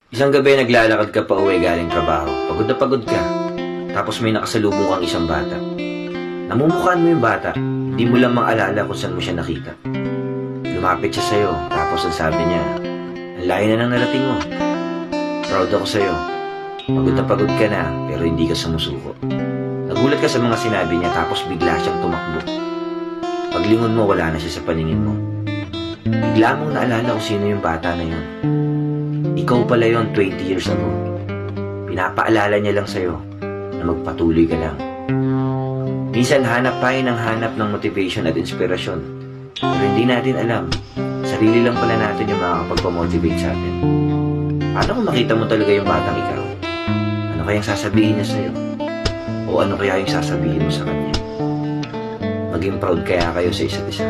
Isang gabi naglalakad ka pa uwi galing trabaho. Pagod na pagod ka. Tapos may nakasalubong kang isang bata. Namumukhaan mo yung bata. Hindi mo lang maalala kung saan mo siya nakita. Lumapit siya sa'yo. Tapos ang sabi niya, ang layo na nang narating mo. Proud ako sa'yo. Pagod ka na, pero hindi ka sumusuko. Nagulat ka sa mga sinabi niya, tapos bigla siyang tumakbo. Paglingon mo, wala na siya sa paningin mo. Bigla mong naalala kung sino yung bata na yun. Ikaw pala yon 20 years ago. Pinapaalala niya lang sa'yo na magpatuloy ka lang. Minsan hanap tayo ng hanap ng motivation at inspirasyon. Pero hindi natin alam, sarili lang pala natin yung makakapagpamotivate sa atin. Paano kung makita mo talaga yung batang ikaw? Ano kayang sasabihin niya sa'yo? O ano kaya yung sasabihin mo sa kanya? Maging proud kaya kayo sa isa't isa?